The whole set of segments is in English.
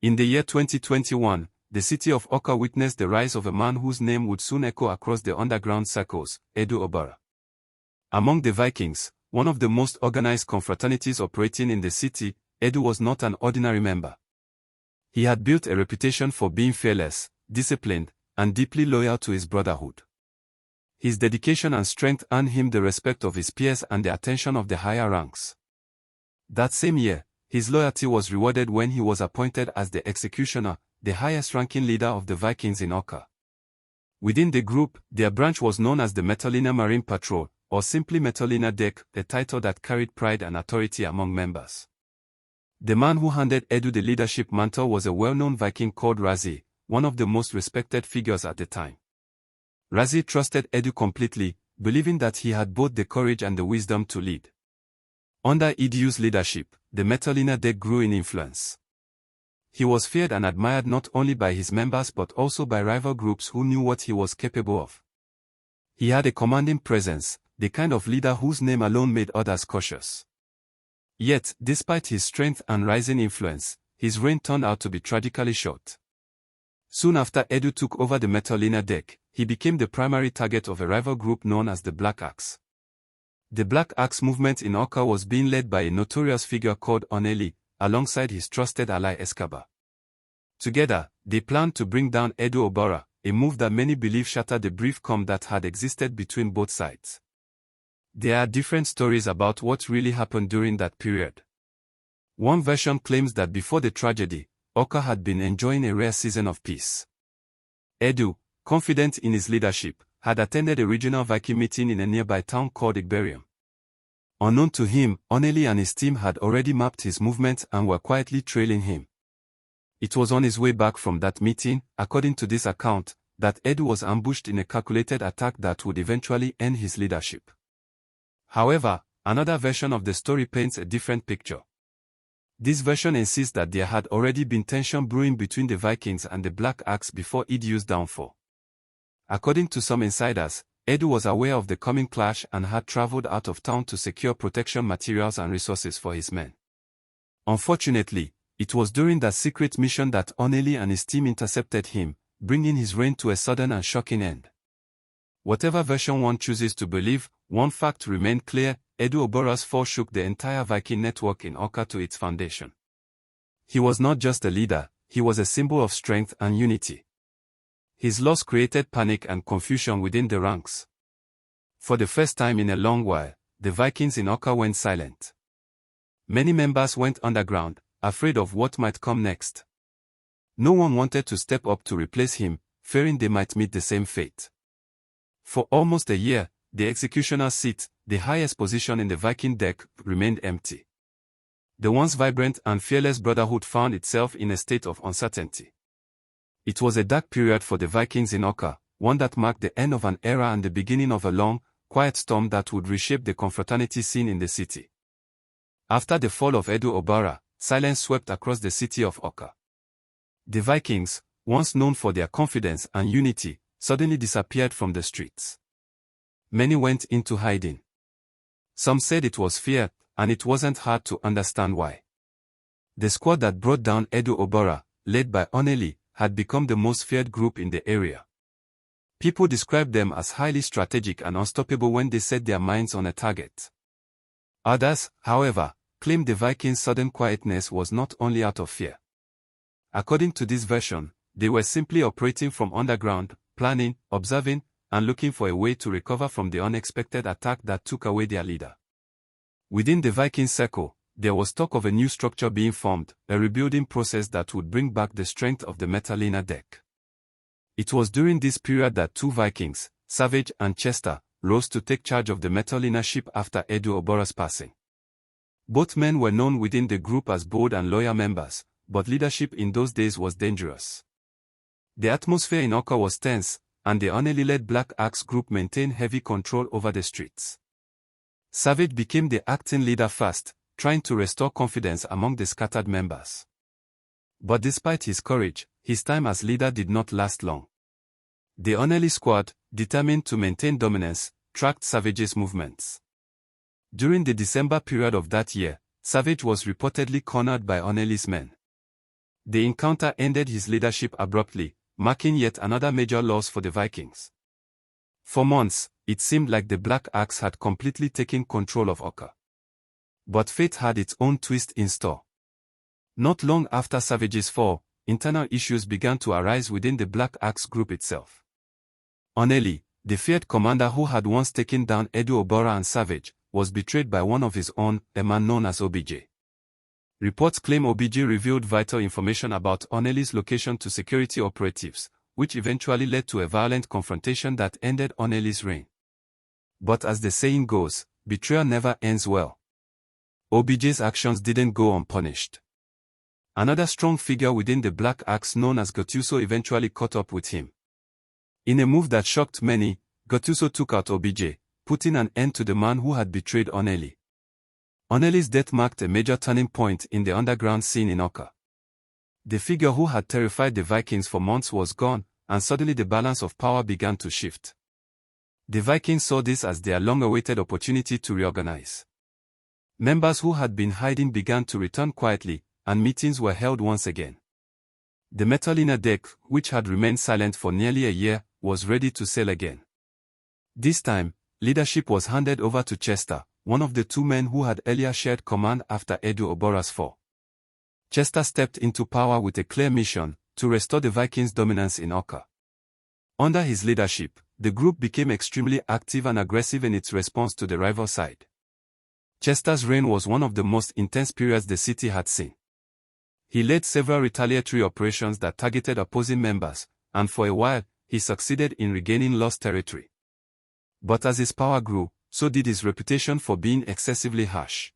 In the year 2021, the city of Awka witnessed the rise of a man whose name would soon echo across the underground circles, Edu Obara. Among the Vikings, one of the most organized confraternities operating in the city, Edu was not an ordinary member. He had built a reputation for being fearless, disciplined, and deeply loyal to his brotherhood. His dedication and strength earned him the respect of his peers and the attention of the higher ranks. That same year, his loyalty was rewarded when he was appointed as the executioner, the highest-ranking leader of the Vikings in Awka. Within the group, their branch was known as the Metallina Marine Patrol, or simply Metallina Deck, a title that carried pride and authority among members. The man who handed Edu the leadership mantle was a well-known Viking called Razi, one of the most respected figures at the time. Razi trusted Edu completely, believing that he had both the courage and the wisdom to lead. Under Edu's leadership, the Metallina Deck grew in influence. He was feared and admired not only by his members but also by rival groups who knew what he was capable of. He had a commanding presence, the kind of leader whose name alone made others cautious. Yet, despite his strength and rising influence, his reign turned out to be tragically short. Soon after Edu took over the Metallina Deck, he became the primary target of a rival group known as the Black Axe. The Black Axe movement in Awka was being led by a notorious figure called Anali, alongside his trusted ally Escaba. Together, they planned to bring down Edu Obara, a move that many believe shattered the brief calm that had existed between both sides. There are different stories about what really happened during that period. One version claims that before the tragedy, Awka had been enjoying a rare season of peace. Edu, confident in his leadership, had attended a regional Viking meeting in a nearby town called Igberium. Unknown to him, Anali and his team had already mapped his movements and were quietly trailing him. It was on his way back from that meeting, according to this account, that Edu was ambushed in a calculated attack that would eventually end his leadership. However, another version of the story paints a different picture. This version insists that there had already been tension brewing between the Vikings and the Black Axe before Edu's downfall. According to some insiders, Edu was aware of the coming clash and had traveled out of town to secure protection materials and resources for his men. Unfortunately, it was during that secret mission that Anali and his team intercepted him, bringing his reign to a sudden and shocking end. Whatever version one chooses to believe, one fact remained clear: Edu Obara's fall shook the entire Viking network in Awka to its foundation. He was not just a leader, he was a symbol of strength and unity. His loss created panic and confusion within the ranks. For the first time in a long while, the Vikings in Awka went silent. Many members went underground, afraid of what might come next. No one wanted to step up to replace him, fearing they might meet the same fate. For almost a year, the executioner's seat, the highest position in the Viking deck, remained empty. The once vibrant and fearless brotherhood found itself in a state of uncertainty. It was a dark period for the Vikings in Awka, one that marked the end of an era and the beginning of a long, quiet storm that would reshape the confraternity scene in the city. After the fall of Edu Obara, silence swept across the city of Awka. The Vikings, once known for their confidence and unity, suddenly disappeared from the streets. Many went into hiding. Some said it was fear, and it wasn't hard to understand why. The squad that brought down Edu Obara, led by Anali, had become the most feared group in the area. People described them as highly strategic and unstoppable when they set their minds on a target. Others, however, claimed the Vikings' sudden quietness was not only out of fear. According to this version, they were simply operating from underground, planning, observing, and looking for a way to recover from the unexpected attack that took away their leader. Within the Viking circle, there was talk of a new structure being formed, a rebuilding process that would bring back the strength of the Metallina deck. It was during this period that two Vikings, Savage and Chester, rose to take charge of the Metallina ship after Edu Obara's passing. Both men were known within the group as bold and loyal members, but leadership in those days was dangerous. The atmosphere in Awka was tense, and the Anali-led Black Axe group maintained heavy control over the streets. Savage became the acting leader first, trying to restore confidence among the scattered members. But despite his courage, his time as leader did not last long. The Anali squad, determined to maintain dominance, tracked Savage's movements. During the December period of that year, Savage was reportedly cornered by Anali's men. The encounter ended his leadership abruptly, marking yet another major loss for the Vikings. For months, it seemed like the Black Axe had completely taken control of Awka. But fate had its own twist in store. Not long after Savage's fall, internal issues began to arise within the Black Axe group itself. Anali, the feared commander who had once taken down Edu Obara and Savage, was betrayed by one of his own, a man known as OBJ. Reports claim OBJ revealed vital information about Anali's location to security operatives, which eventually led to a violent confrontation that ended Anali's reign. But as the saying goes, betrayal never ends well. OBJ's actions didn't go unpunished. Another strong figure within the Black Axe known as Gattuso eventually caught up with him. In a move that shocked many, Gattuso took out OBJ, putting an end to the man who had betrayed Anali. Anali's death marked a major turning point in the underground scene in Awka. The figure who had terrified the Vikings for months was gone, and suddenly the balance of power began to shift. The Vikings saw this as their long-awaited opportunity to reorganize. Members who had been hiding began to return quietly, and meetings were held once again. The Metalina deck, which had remained silent for nearly a year, was ready to sail again. This time, leadership was handed over to Chester, one of the two men who had earlier shared command after Edu Obara's fall. Chester stepped into power with a clear mission, to restore the Vikings' dominance in Awka. Under his leadership, the group became extremely active and aggressive in its response to the rival side. Chester's reign was one of the most intense periods the city had seen. He led several retaliatory operations that targeted opposing members, and for a while, he succeeded in regaining lost territory. But as his power grew, so did his reputation for being excessively harsh.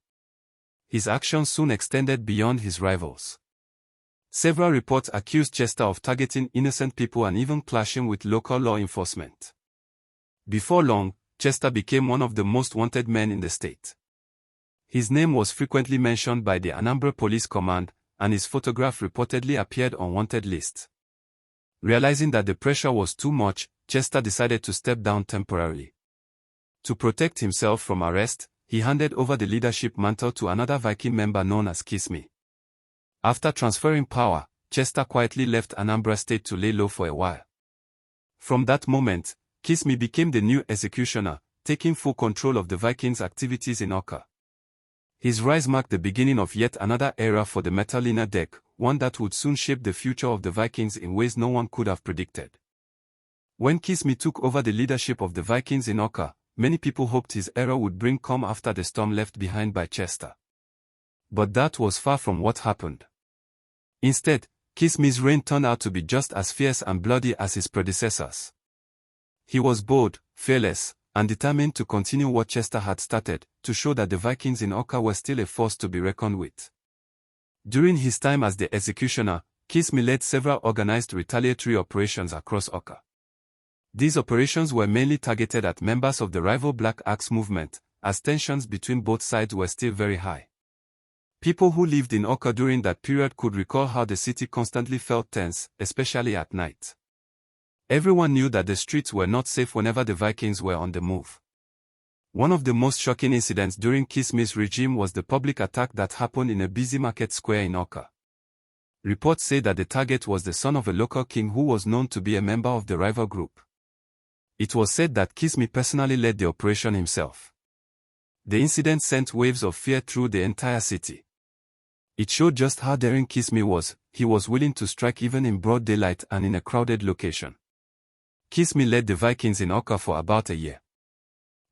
His actions soon extended beyond his rivals. Several reports accused Chester of targeting innocent people and even clashing with local law enforcement. Before long, Chester became one of the most wanted men in the state. His name was frequently mentioned by the Anambra Police Command, and his photograph reportedly appeared on wanted lists. Realizing that the pressure was too much, Chester decided to step down temporarily. To protect himself from arrest, he handed over the leadership mantle to another Viking member known as Kismi. After transferring power, Chester quietly left Anambra State to lay low for a while. From that moment, Kismi became the new executioner, taking full control of the Vikings' activities in Awka. His rise marked the beginning of yet another era for the Metalina deck, one that would soon shape the future of the Vikings in ways no one could have predicted. When Kismi took over the leadership of the Vikings in Awka, many people hoped his era would bring calm after the storm left behind by Chester. But that was far from what happened. Instead, Kismi's reign turned out to be just as fierce and bloody as his predecessors. He was bold, fearless, and determined to continue what Chester had started, to show that the Vikings in Awka were still a force to be reckoned with. During his time as the executioner, Kismi led several organized retaliatory operations across Awka. These operations were mainly targeted at members of the rival Black Axe movement, as tensions between both sides were still very high. People who lived in Awka during that period could recall how the city constantly felt tense, especially at night. Everyone knew that the streets were not safe whenever the Vikings were on the move. One of the most shocking incidents during Kismi's regime was the public attack that happened in a busy market square in Awka. Reports say that the target was the son of a local king who was known to be a member of the rival group. It was said that Kismi personally led the operation himself. The incident sent waves of fear through the entire city. It showed just how daring Kismi was. He was willing to strike even in broad daylight and in a crowded location. Kismi led the Vikings in Awka for about a year.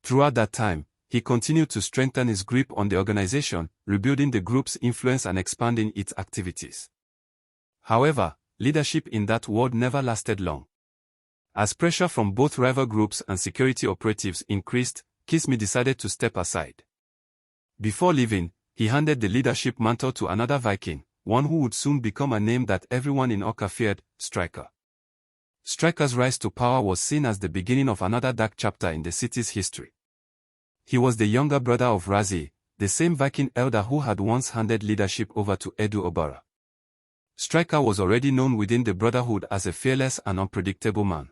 Throughout that time, he continued to strengthen his grip on the organization, rebuilding the group's influence and expanding its activities. However, leadership in that world never lasted long. As pressure from both rival groups and security operatives increased, Kismi decided to step aside. Before leaving, he handed the leadership mantle to another Viking, one who would soon become a name that everyone in Awka feared, Striker. Striker's rise to power was seen as the beginning of another dark chapter in the city's history. He was the younger brother of Razi, the same Viking elder who had once handed leadership over to Edu Obara. Striker was already known within the Brotherhood as a fearless and unpredictable man.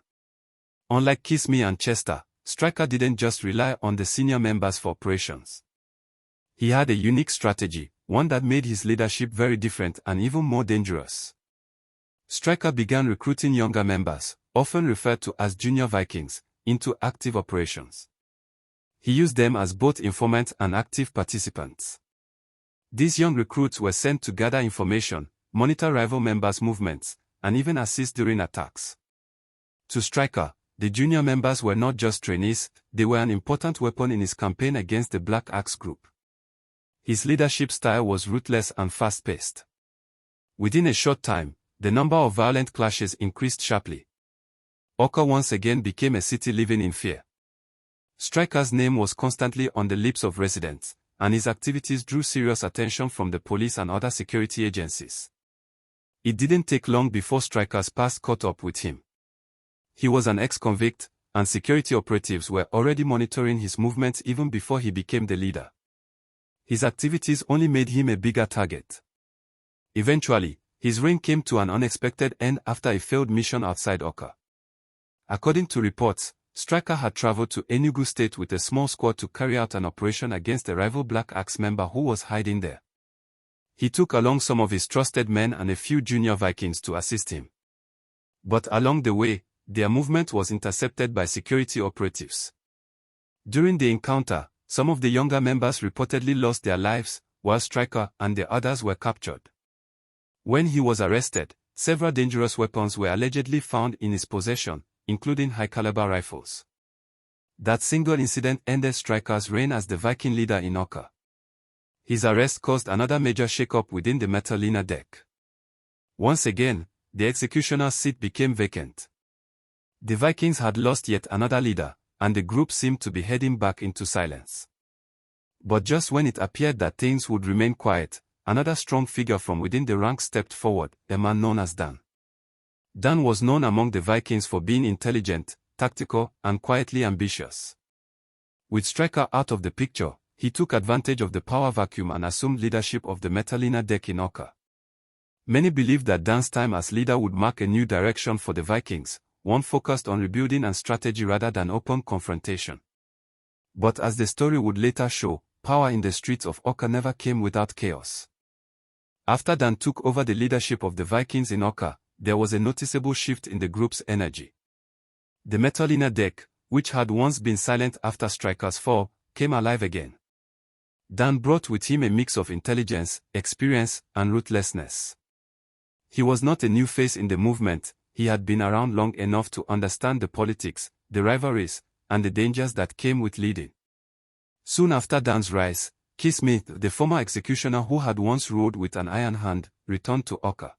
Unlike Kismi and Chester, Striker didn't just rely on the senior members for operations. He had a unique strategy, one that made his leadership very different and even more dangerous. Striker began recruiting younger members, often referred to as junior Vikings, into active operations. He used them as both informants and active participants. These young recruits were sent to gather information, monitor rival members' movements, and even assist during attacks. To Striker, the junior members were not just trainees, they were an important weapon in his campaign against the Black Axe group. His leadership style was ruthless and fast-paced. Within a short time, the number of violent clashes increased sharply. Awka once again became a city living in fear. Striker's name was constantly on the lips of residents, and his activities drew serious attention from the police and other security agencies. It didn't take long before Striker's past caught up with him. He was an ex-convict, and security operatives were already monitoring his movements even before he became the leader. His activities only made him a bigger target. Eventually, his reign came to an unexpected end after a failed mission outside Awka. According to reports, Striker had traveled to Enugu State with a small squad to carry out an operation against a rival Black Axe member who was hiding there. He took along some of his trusted men and a few junior Vikings to assist him. But along the way, their movement was intercepted by security operatives. During the encounter, some of the younger members reportedly lost their lives, while Striker and the others were captured. When he was arrested, several dangerous weapons were allegedly found in his possession, including high-caliber rifles. That single incident ended Striker's reign as the Viking leader in Awka. His arrest caused another major shake-up within the Metalina deck. Once again, the executioner's seat became vacant. The Vikings had lost yet another leader, and the group seemed to be heading back into silence. But just when it appeared that things would remain quiet, another strong figure from within the ranks stepped forward, a man known as Dan. Dan was known among the Vikings for being intelligent, tactical, and quietly ambitious. With Striker out of the picture, he took advantage of the power vacuum and assumed leadership of the Metalina deck in Awka. Many believed that Dan's time as leader would mark a new direction for the Vikings, one focused on rebuilding and strategy rather than open confrontation. But as the story would later show, power in the streets of Awka never came without chaos. After Dan took over the leadership of the Vikings in Awka, there was a noticeable shift in the group's energy. The Metalina deck, which had once been silent after Striker's fall, came alive again. Dan brought with him a mix of intelligence, experience, and ruthlessness. He was not a new face in the movement. He had been around long enough to understand the politics, the rivalries, and the dangers that came with leading. Soon after Dan's rise, Kismi, the former executioner who had once ruled with an iron hand, returned to Awka.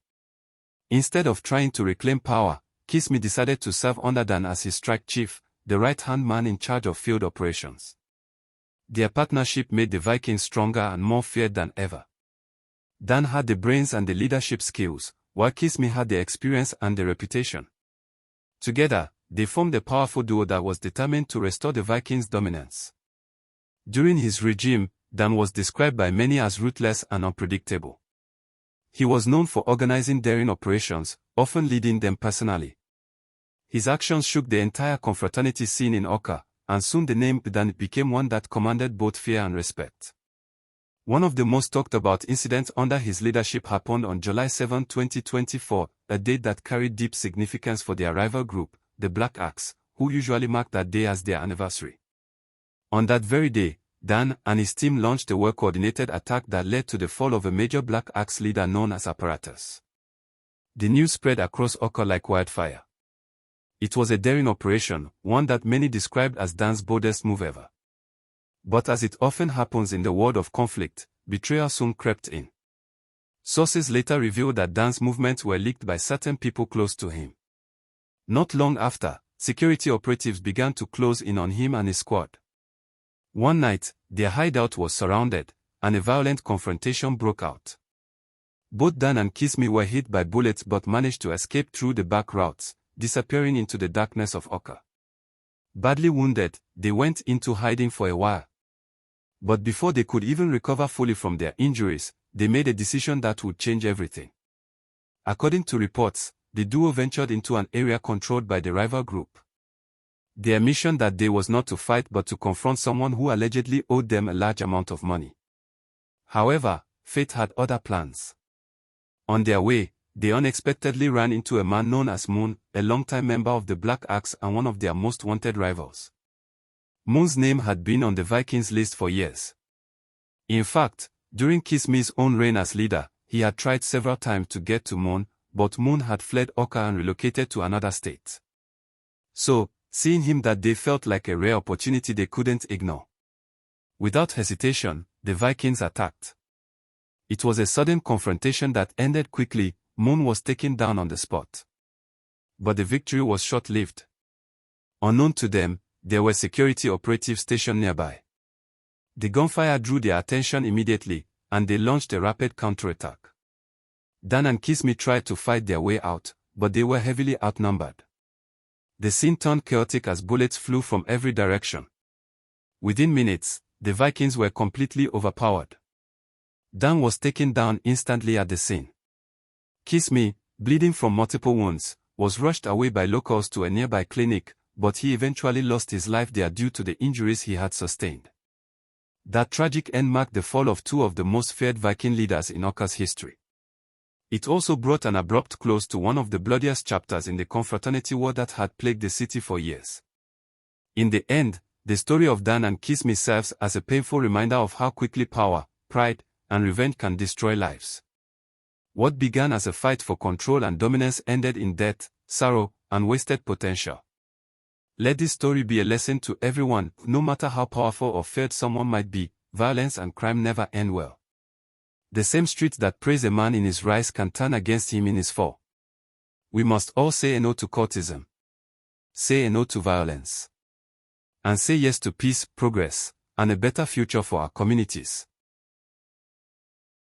Instead of trying to reclaim power, Kismi decided to serve under Dan as his strike chief, the right-hand man in charge of field operations. Their partnership made the Vikings stronger and more feared than ever. Dan had the brains and the leadership skills, while Kismi had the experience and the reputation. Together, they formed a powerful duo that was determined to restore the Vikings' dominance. During his regime, Dan was described by many as ruthless and unpredictable. He was known for organizing daring operations, often leading them personally. His actions shook the entire confraternity scene in Awka, and soon the name Dan became one that commanded both fear and respect. One of the most talked about incidents under his leadership happened on July 7, 2024, a date that carried deep significance for their rival group, the Black Axe, who usually mark that day as their anniversary. On that very day, Dan and his team launched a well-coordinated attack that led to the fall of a major Black Axe leader known as Apparatus. The news spread across Awka like wildfire. It was a daring operation, one that many described as Dan's boldest move ever. But as it often happens in the world of conflict, betrayal soon crept in. Sources later revealed that Dan's movements were leaked by certain people close to him. Not long after, security operatives began to close in on him and his squad. One night, their hideout was surrounded, and a violent confrontation broke out. Both Dan and Kismi were hit by bullets but managed to escape through the back routes, disappearing into the darkness of Awka. Badly wounded, they went into hiding for a while. But before they could even recover fully from their injuries, they made a decision that would change everything. According to reports, the duo ventured into an area controlled by the rival group. Their mission that day was not to fight but to confront someone who allegedly owed them a large amount of money. However, fate had other plans. On their way, they unexpectedly ran into a man known as Moon, a longtime member of the Black Axe and one of their most wanted rivals. Moon's name had been on the Vikings list for years. In fact, during Kismi's own reign as leader, he had tried several times to get to Moon, but Moon had fled Awka and relocated to another state. So, seeing him that day felt like a rare opportunity they couldn't ignore. Without hesitation, the Vikings attacked. It was a sudden confrontation that ended quickly. Moon was taken down on the spot. But the victory was short-lived. Unknown to them, there were security operatives stationed nearby. The gunfire drew their attention immediately, and they launched a rapid counterattack. Dan and Kismi tried to fight their way out, but they were heavily outnumbered. The scene turned chaotic as bullets flew from every direction. Within minutes, the Vikings were completely overpowered. Dan was taken down instantly at the scene. Kismi, bleeding from multiple wounds, was rushed away by locals to a nearby clinic, but he eventually lost his life there due to the injuries he had sustained. That tragic end marked the fall of two of the most feared Viking leaders in Awka's history. It also brought an abrupt close to one of the bloodiest chapters in the confraternity war that had plagued the city for years. In the end, the story of Dan and Kismi serves as a painful reminder of how quickly power, pride, and revenge can destroy lives. What began as a fight for control and dominance ended in death, sorrow, and wasted potential. Let this story be a lesson to everyone. No matter how powerful or feared someone might be, violence and crime never end well. The same street that praise a man in his rise can turn against him in his fall. We must all say a no to cultism. Say a no to violence. And say yes to peace, progress, and a better future for our communities.